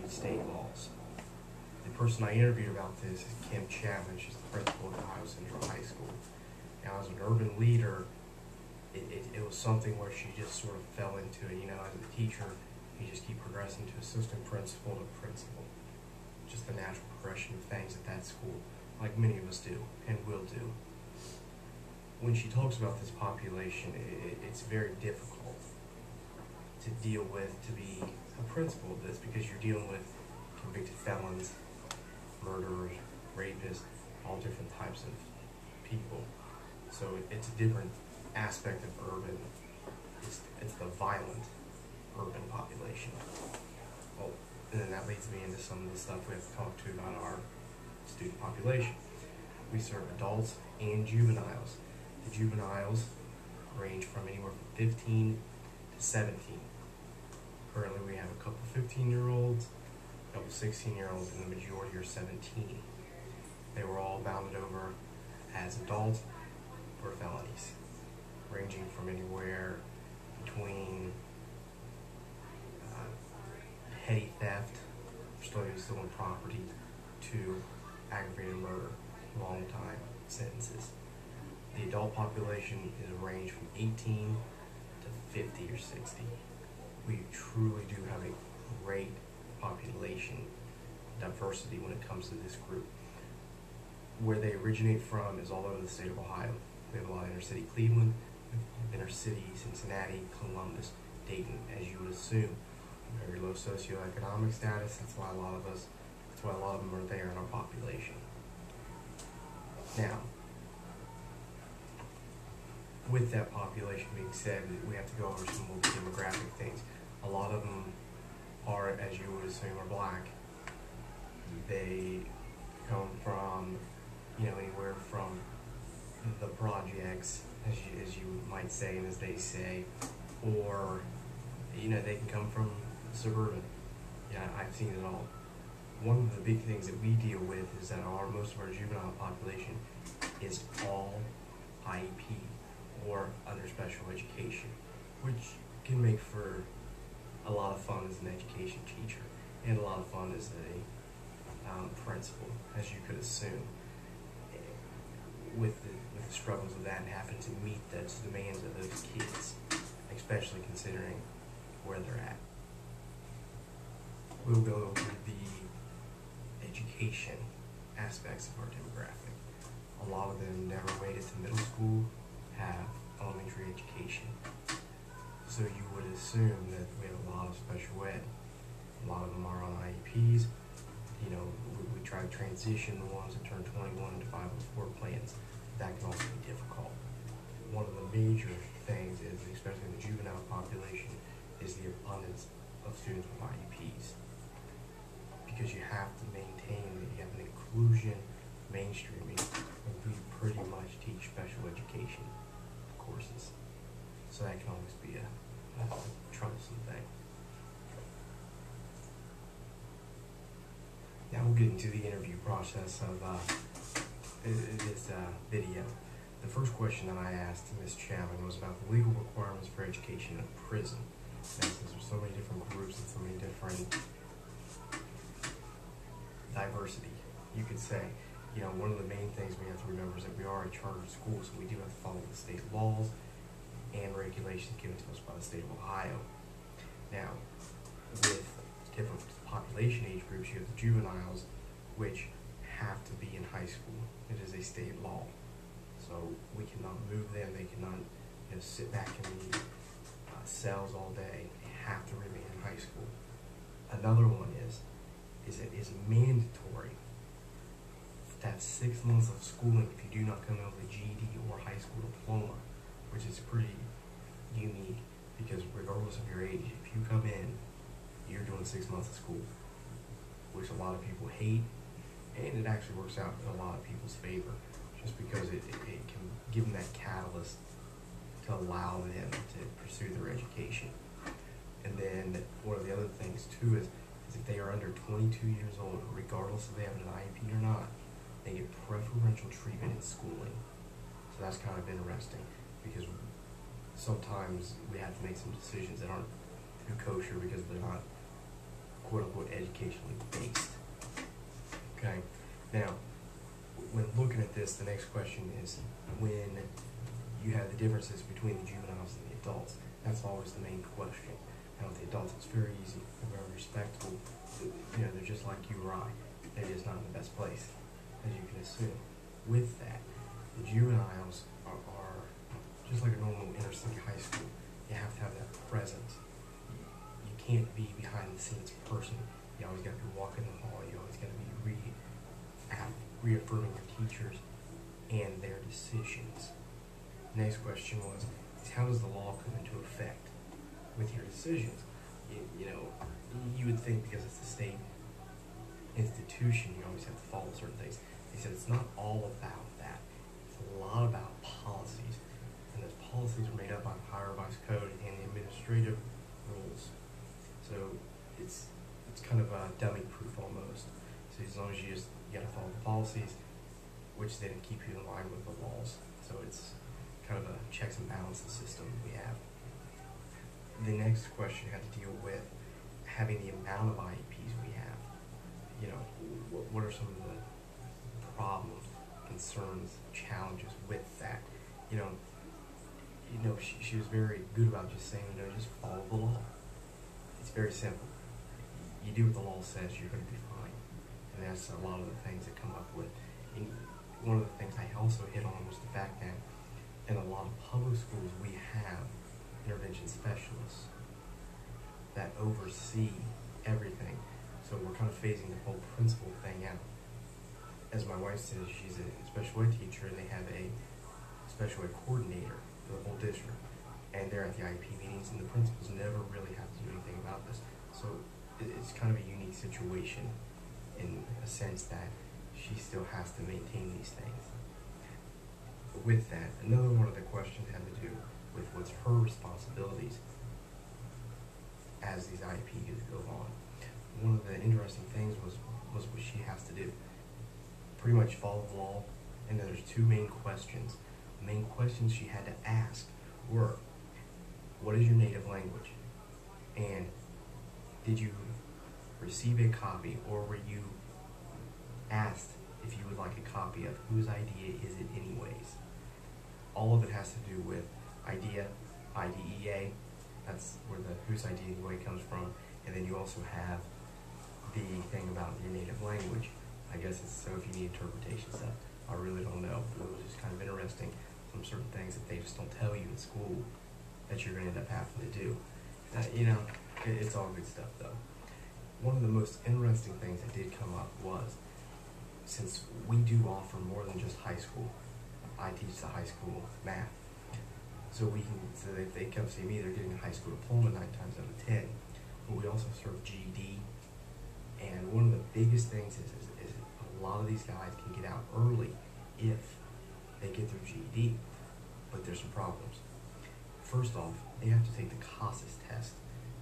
meet state laws. The person I interviewed about this is Kim Chapman. She's the principal at Ohio Central High School. Now, as an urban leader, it was something where she just sort of fell into it. You know, as a teacher, you just keep progressing to assistant principal to principal. Just the natural progression of things at that school, like many of us do and will do. When she talks about this population, it's very difficult to deal with, to be a principal of this, because you're dealing with convicted felons, murderers, rapists, all different types of people. So it's a different aspect of urban. It's the violent urban population. Well, and then that leads me into some of the stuff we have to talk to about our student population. We serve adults and juveniles. The juveniles range from anywhere from 15 to 17. Currently we have a couple 15-year-olds, a couple 16-year-olds, and the majority are 17. They were all bounded over as adults for felonies, ranging from anywhere between petty theft, stolen property, to aggravated murder, long time sentences. The adult population is a range from 18 to 50 or 60. We truly do have a great population diversity when it comes to this group. Where they originate from is all over the state of Ohio. We have a lot of inner city Cleveland, inner city Cincinnati, Columbus, Dayton, as you would assume. Very low socioeconomic status. That's why a lot of them are there in our population. Now, with that population being said, we have to go over some more demographic things. A lot of them are, as you would assume, are black. They come from, anywhere from the projects, as you might say, and as they say, or, they can come from suburban. Yeah, I've seen it all. One of the big things that we deal with is that most of our juvenile population is all IEP or under special education, which can make for a lot of fun as an education teacher and a lot of fun as a principal, as you could assume, with the struggles of that and having to meet those demands of those kids, especially considering where they're at. We'll go over the education aspects of our demographic. A lot of them never made it to middle school, have elementary education. So you would assume that we have a lot of special ed. A lot of them are on IEPs. We try to transition the ones that turn 21 into 504 plans. That can also be difficult. One of the major things is, especially in the juvenile population, is the abundance of students with IEPs. Because you have to maintain that you have an inclusion mainstreaming, and we pretty much teach special education courses. So that can always be a troublesome thing. Now we'll get into the interview process of this video. The first question that I asked Ms. Chapman was about the legal requirements for education in a prison. Now, since there's so many different groups and so many different diversity, you could say, one of the main things we have to remember is that we are a chartered school, so we do have to follow the state laws and regulations given to us by the state of Ohio. Now, with different population age groups, you have the juveniles, which have to be in high school. It is a state law. So we cannot move them. They cannot sit back in the cells all day. They have to remain in high school. Another one is it is mandatory to have 6 months of schooling if you do not come in with a GED or high school diploma, which is pretty unique, because regardless of your age, if you come in, you're doing 6 months of school, which a lot of people hate, and it actually works out in a lot of people's favor, just because it can give them that catalyst to allow them to pursue their education. And then one of the other things too is if they are under 22 years old, regardless if they have an IEP or not, they get preferential treatment in schooling. So that's kind of interesting, because sometimes we have to make some decisions that aren't too kosher because they're not quote-unquote educationally based. Okay, now, when looking at this, the next question is, when you have the differences between the juveniles and the adults, that's always the main question. Now with the adults, it's very easy, they're very respectable, they're just like you or I, they're just not in the best place, as you can assume. With that, the juveniles are just like a normal inner city high school. You have to have that presence. You can't be behind the scenes person. You always got to be walking the hall. You always got to be reaffirming your teachers and their decisions. Next question was, how does the law come into effect with your decisions? You would think because it's a state institution, you always have to follow certain things. They said it's not all about that. It's a lot about policies. And those policies are made up by the higher vice code and the administrative rules. So it's kind of dummy proof almost. So as long as you gotta follow the policies, which then keep you in line with the laws. So it's kind of a checks and balances system we have. The next question had to deal with having the amount of IEPs we have. What are some of the problems, concerns, challenges with that? She was very good about just saying, just follow the law. It's very simple. You do what the law says, you're going to be fine. And that's a lot of the things that come up with. And one of the things I also hit on was the fact that in a lot of public schools we have intervention specialists that oversee everything. So we're kind of phasing the whole principal thing out. As my wife says, she's a special ed teacher, and they have a special ed coordinator for the whole district. And they're at the IEP meetings, and the principals never really have to do anything about this. So it's kind of a unique situation in a sense that she still has to maintain these things. With that, another one of the questions had to do with what's her responsibilities as these IEPs go on. One of the interesting things was what she has to do. Pretty much follow the law, and then there's two main questions. The main questions she had to ask were, what is your native language? And did you receive a copy, or were you asked if you would like a copy of whose idea is it anyways? All of it has to do with idea, IDEA, that's where the whose idea anyway comes from, and then you also have the thing about your native language. I guess it's so if you need interpretation stuff. I really don't know, but it was just kind of interesting, some certain things that they just don't tell you in school that you're going to end up having to do. It's all good stuff though. One of the most interesting things that did come up was, since we do offer more than just high school, I teach the high school math. So if they come see me, they're getting a high school diploma 9 times out of 10. But we also serve GED. And one of the biggest things is a lot of these guys can get out early if they get their GED. But there's some problems. First off, they have to take the CASAS test,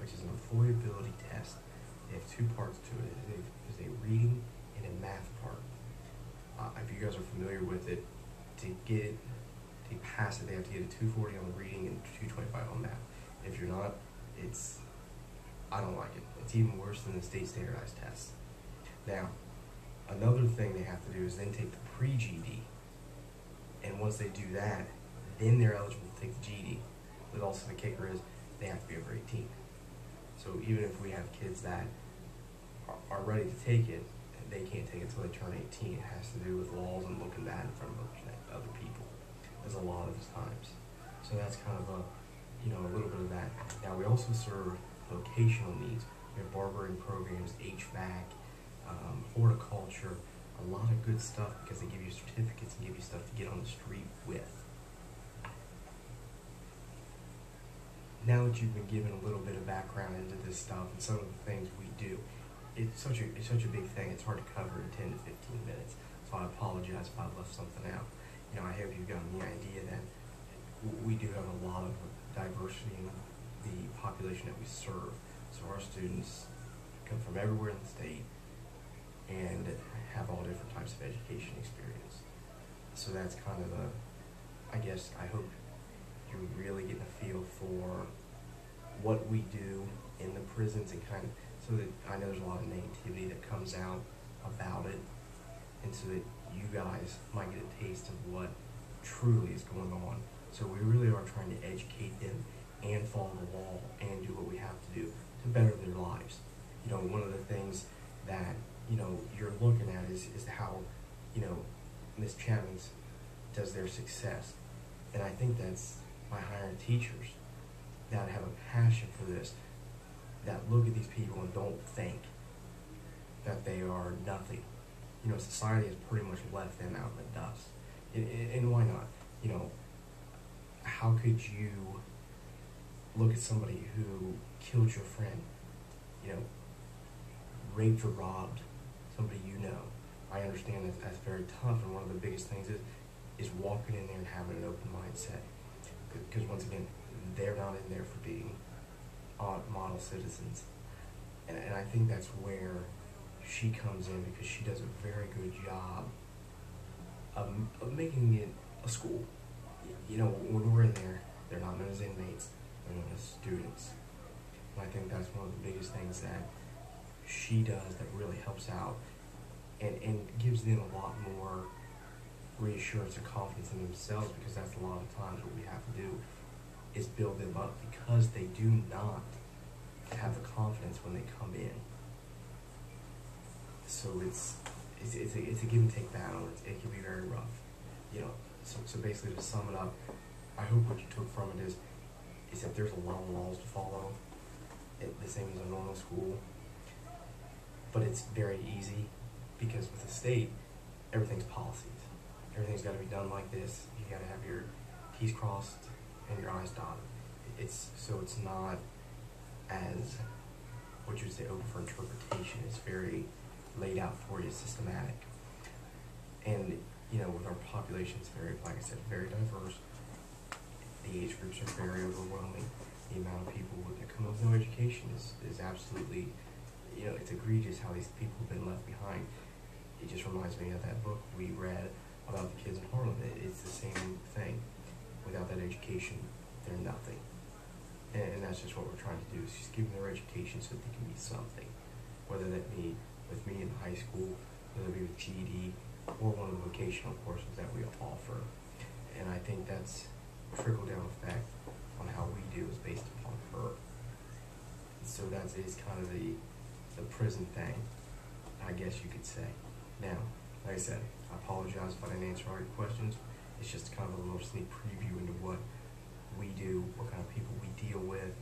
which is an employability test. They have 2 parts to it. There's a reading and a math part. If you guys are familiar with it, to pass it, they have to get a 240 on the reading and 225 on math. If you're not, I don't like it. It's even worse than the state standardized tests. Now, another thing they have to do is then take the pre-GED. And once they do that, then they're eligible to take the GED. But also the kicker is they have to be over 18. So even if we have kids that are ready to take it, they can't take it until they turn 18. It has to do with laws and looking bad in front of other people. There's a lot of times. So that's kind of a little bit of that. Now we also serve vocational needs. We have barbering programs, HVAC, horticulture, a lot of good stuff because they give you certificates and give you stuff to get on the street with. Now that you've been given a little bit of background into this stuff and some of the things we do, it's such a big thing, it's hard to cover in 10 to 15 minutes. So I apologize if I left something out. I hope you've gotten the idea that we do have a lot of diversity in the population that we serve. So our students come from everywhere in the state and have all different types of education experience. So that's kind of I hope you're really getting a feel for what we do in the prisons and kind of so that I know there's a lot of negativity that comes out about it, and so that you guys might get a taste of what truly is going on. So we really are trying to educate them and follow the law and do what we have to do to better their lives. You know, one of the things that, you know, you're looking at is how, you know, Miss Chapman does their success. And I think that's by hiring teachers that have a passion for this, that look at these people and don't think that they are nothing. You know, society has pretty much left them out in the dust. And why not? You know, how could you look at somebody who killed your friend, you know, raped or robbed somebody you know? I understand that that's very tough, and one of the biggest things is walking in there and having an open mindset. Because once again, they're not in there for being model citizens. And I think that's where she comes in, because she does a very good job of making it a school. You know, when we're in there, they're not known as inmates, they're known as students. And I think that's one of the biggest things that she does that really helps out and gives them a lot more reassurance and confidence in themselves, because that's a lot of times what we have to do is build them up, because they do not have the confidence when they come in. So it's a give and take battle. It can be very rough, you know. So basically, to sum it up, I hope what you took from it is that there's a lot of laws to follow, the same as a normal school, but it's very easy, because with the state, everything's policies. Everything's got to be done like this. You got to have your T's crossed and your I's dotted. It's not as, what you would say, open for interpretation. It's very laid out for you, systematic. And, you know, with our population, it's very, like I said, very diverse. The age groups are very overwhelming. The amount of people that come with no education is absolutely, you know, it's egregious how these people have been left behind. It just reminds me of that book we read about the kids in Harlem. It's the same thing. Without that education, they're nothing. And that's just what we're trying to do, is just give them their education so that they can be something. Whether that be with me in high school, whether it be with GED, or one of the vocational courses that we offer. And I think that's a trickle-down effect on how we do is based upon her. So that is kind of the prison thing, I guess you could say. Now, like I said, I apologize if I didn't answer all your questions. It's just kind of a little sneak preview into what we do, what kind of people we deal with,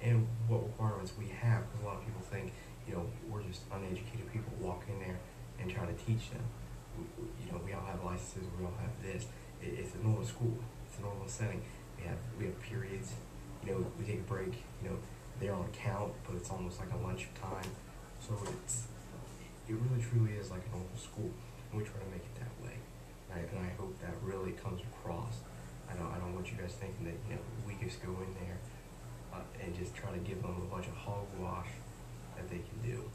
and what requirements we have. Because a lot of people think, you know, we're just uneducated people walk in there and try to teach them. You know, we all have licenses, we all have this. It's a normal school. It's a normal setting. We have periods. You know, we take a break. You know, they're on count, but it's almost like a lunch time. So it really truly is like a normal school, and we try to make it that way. And I hope that really comes across. I don't want you guys thinking that, you know, we just go in there and just try to give them a bunch of hogwash that they can do.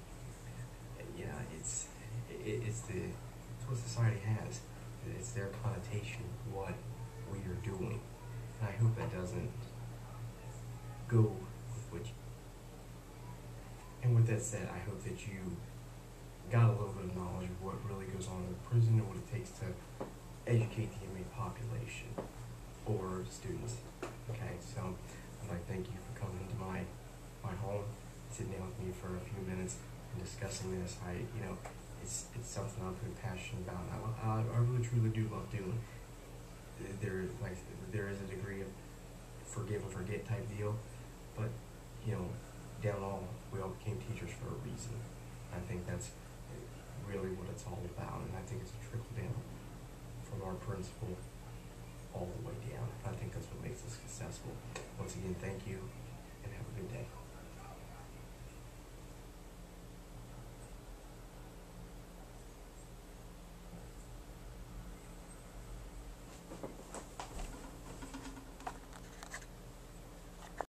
And, yeah, it's what society has. It's their connotation of what we are doing. And I hope that doesn't go with what you... And with that said, I hope that you got a little bit of knowledge of what really goes on in the prison and what it takes to educate the inmate population or students. Okay, so I'd like to thank you for coming into my home, sitting down with me for a few minutes and discussing this. It's something I'm pretty passionate about. I really truly do love doing. There is a degree of forgive and forget type deal, but you know, down all, we all became teachers for a reason. I think that's really what it's all about, and I think it's a trickle down from our principal all the way down. I think that's what makes us successful. Once again, thank you, and have a good day.